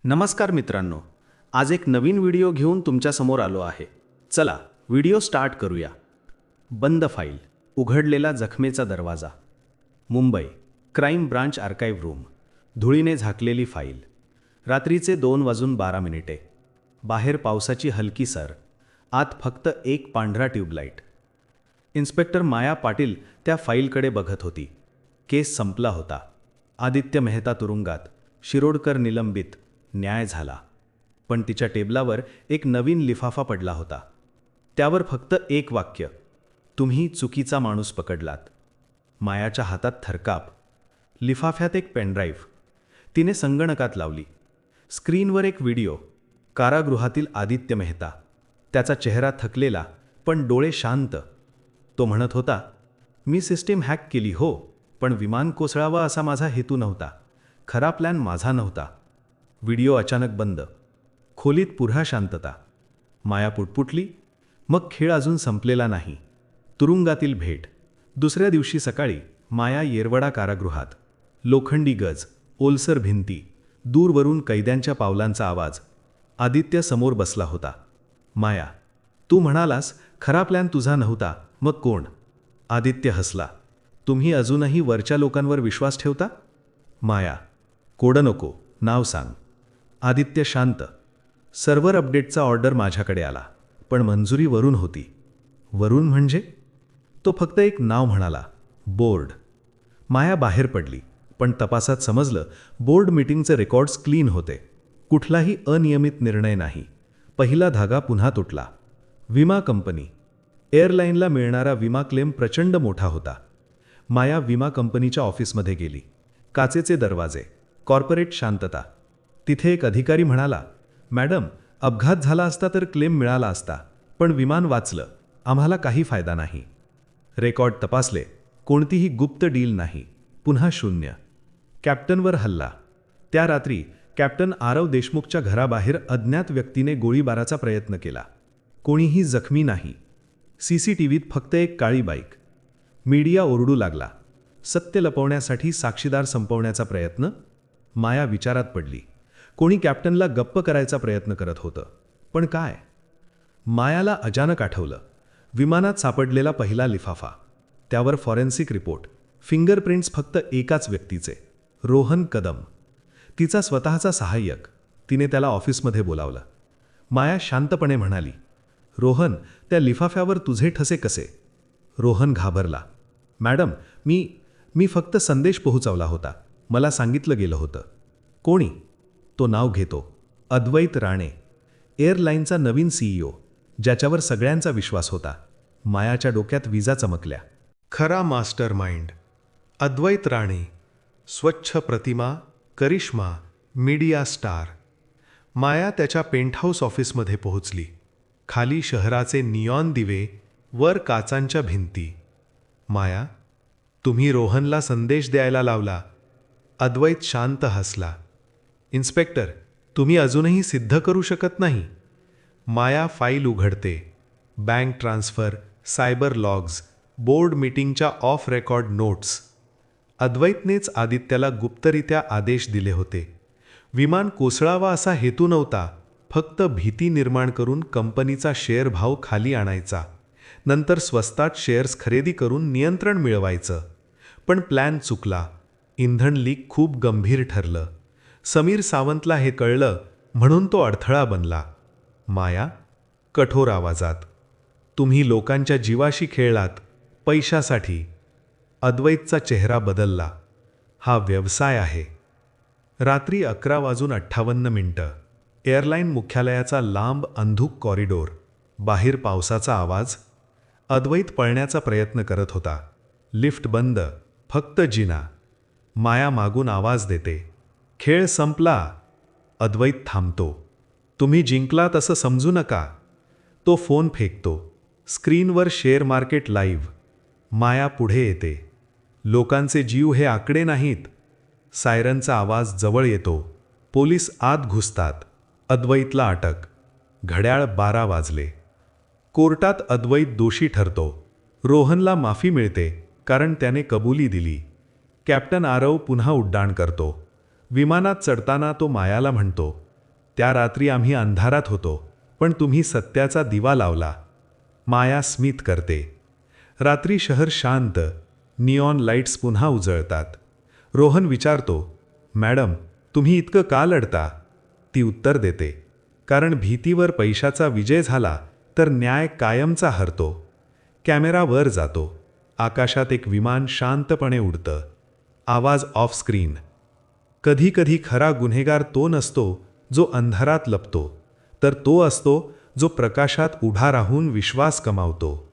नमस्कार मित्रांनो, आज एक नवीन व्हिडिओ घेऊन तुमच्यासमोर आलो आहे. चला व्हिडिओ स्टार्ट करूया. बंद फाईल, उघडलेला जखमेचा दरवाजा. Mumbai, crime branch archive room. धुळीने झाकलेली फाईल. रात्रीचे 2:12. बाहेर पावसाची हलकी सर. आत फक्त एक पांढरा ट्यूबलाईट. इन्स्पेक्टर माया पाटील त्या फाईलकडे बघत होती. केस संपला होता. आदित्य मेहता तुरुंगात, शिरोडकर निलंबित. न्याय झाला. पण तिच्या टेबलावर एक नवीन लिफाफा पडला होता. त्यावर फक्त एक वाक्य, तुम्ही चुकीचा माणूस पकडलात. मायाच्या हातात थरकाप. लिफाफ्यात एक पेनड्राईव्ह. तिने संगणकात लावली. स्क्रीनवर एक व्हिडिओ. कारागृहातील आदित्य मेहता. त्याचा चेहरा थकलेला पण डोळे शांत. तो म्हणत होता, मी सिस्टीम हॅक केली हो, पण विमान कोसळावं असा माझा हेतू नव्हता. खरा प्लॅन माझा नव्हता. व्हिडिओ अचानक बंद. खोलीत पुन्हा शांतता. माया पुटपुटली, मग खेळ अजून संपलेला नाही. तुरुंगातील भेट. दुसऱ्या दिवशी सकाळी माया येरवडा कारागृहात. लोखंडी गज, ओलसर भिंती, दूरवरून कैद्यांच्या पावलांचा आवाज. आदित्य समोर बसला होता. माया, तू म्हणालास खरा प्लॅन तुझा नव्हता, मग कोण? आदित्य हसला. तुम्ही अजूनही वरच्या लोकांवर विश्वास ठेवता? माया, कोड नको, नाव सांग. आदित्य शांत. सर्व्हर अपडेटचा ऑर्डर माझ्याकडे आला, पण मंजुरी वरून होती. वरून म्हणजे? तो फक्त एक नाव म्हणाला, बोर्ड. माया बाहेर पडली, पण तपासात समजलं बोर्ड मीटिंगचे रेकॉर्ड्स क्लीन होते. कुठलाही अनियमित निर्णय नाही. पहिला धागा पुन्हा तुटला. विमा कंपनी. एअरलाईनला मिळणारा विमा क्लेम प्रचंड मोठा होता. माया विमा कंपनीच्या ऑफिसमध्ये गेली. काचेचे दरवाजे, कॉर्पोरेट शांतता. तिथे एक अधिकारी म्हणाला, मॅडम, अपघात झाला असता तर क्लेम मिळाला असता, पण विमान वाचलं, आम्हाला काही फायदा नाही. रेकॉर्ड तपासले, कोणतीही गुप्त डील नाही. पुन्हा शून्य. कॅप्टनवर हल्ला. त्या रात्री कॅप्टन आरव देशमुखच्या घराबाहेर अज्ञात व्यक्तीने गोळीबाराचा प्रयत्न केला. कोणीही जखमी नाही. सीसीटीव्हीत फक्त एक काळी बाईक. मीडिया ओरडू लागला. सत्य लपवण्यासाठी साक्षीदार संपवण्याचा प्रयत्न. माया विचारात पडली. कोणी कॅप्टनला गप्प करायचा प्रयत्न करत होतं, पण काय? मायाला अचानक आठवलं, विमानात सापडलेला पहिला लिफाफा. त्यावर फॉरेन्सिक रिपोर्ट. फिंगरप्रिंट्स फक्त एकाच व्यक्तीचे, रोहन कदम. तिचा स्वतःचा सहाय्यक. तिने त्याला ऑफिसमध्ये बोलावलं. माया शांतपणे म्हणाली, रोहन, त्या लिफाफ्यावर तुझे ठसे कसे? रोहन घाबरला. मॅडम, मी फक्त संदेश पोहोचवला होता. मला सांगितलं गेलं होतं. कोणी? तो नाव घेतो, अद्वैत राणे. एअरलाईनचा नवीन CEO, ज्याच्यावर सगळ्यांचा विश्वास होता. मायाच्या डोक्यात विजा चमकल्या. खरा मास्टर माइंड अद्वैत राणे. स्वच्छ प्रतिमा, करिश्मा, मीडिया स्टार. माया त्याच्या पेंटहाऊस ऑफिसमध्ये पोहोचली. खाली शहराचे निऑन दिवे, वर काचांच्या भिंती. माया, तुम्ही रोहनला संदेश द्यायला लावला. अद्वैत शांत हसला. इन्स्पेक्टर, तुम्ही अजूनही सिद्ध करू शकत नाही. माया फाईल उघडते. Bank transfer, cyber logs, board मीटिंगच्या ऑफ रेकॉर्ड नोट्स. अद्वैतनेच आदित्याला गुप्तरित्या आदेश दिले होते. विमान कोसळावा असा हेतू नव्हता, फक्त भीती निर्माण करून कंपनीचा शेअर भाव खाली आणायचा. नंतर स्वस्तात शेअर्स खरेदी करून नियंत्रण मिळवायचं. पण प्लॅन चुकला. इंधन लीक खूप गंभीर ठरलं. समीर सावंतला हे कळलं, म्हणून तो अडथळा बनला. माया, कठोर आवाजात, तुम्ही लोकांच्या जीवाशी खेळलात, पैशासाठी. अद्वैतचा चेहरा बदलला. हा व्यवसाय आहे. रात्री 11:58. एअरलाईन मुख्यालयाचा लांब अंधुक कॉरिडोर. बाहेर पावसाचा आवाज. अद्वैत पळण्याचा प्रयत्न करत होता. लिफ्ट बंद, फक्त जिना. माया मागून आवाज देते, खेळ संपला. अद्वैत थांबतो. तुम्ही जिंकलात असं समजू नका. तो फोन फेकतो. स्क्रीनवर शेअर मार्केट लाईव्ह. माया पुढे येते. लोकांचे जीव हे आकडे नाहीत. सायरनचा आवाज जवळ येतो. पोलीस आत घुसतात. अद्वैतला अटक. घड्याळ 12 वाजले. कोर्टात अद्वैत दोषी ठरतो. रोहनला माफी मिळते, कारण त्याने कबुली दिली. कॅप्टन आरव पुन्हा उड्डाण करतो. विमानात चढताना तो मायाला म्हणतो, त्या रात्री आम्ही अंधारात होतो, पण तुम्ही सत्याचा दिवा लावला. माया स्मित करते. रात्री शहर शांत, निऑन लाईट्स पुन्हा उजळतात. रोहन विचारतो, मॅडम, तुम्ही इतकं का लढता? ती उत्तर देते, कारण भीतीवर पैशाचा विजय झाला तर न्याय कायमचा हरतो. कॅमेरा वर जातो. आकाशात एक विमान शांतपणे उडतं. आवाज ऑफ स्क्रीन. कधी कधी खरा गुन्हेगार तो नसतो जो अंधारात लपतो, तर तो असतो जो प्रकाशात उभा राहून विश्वास कमावतो.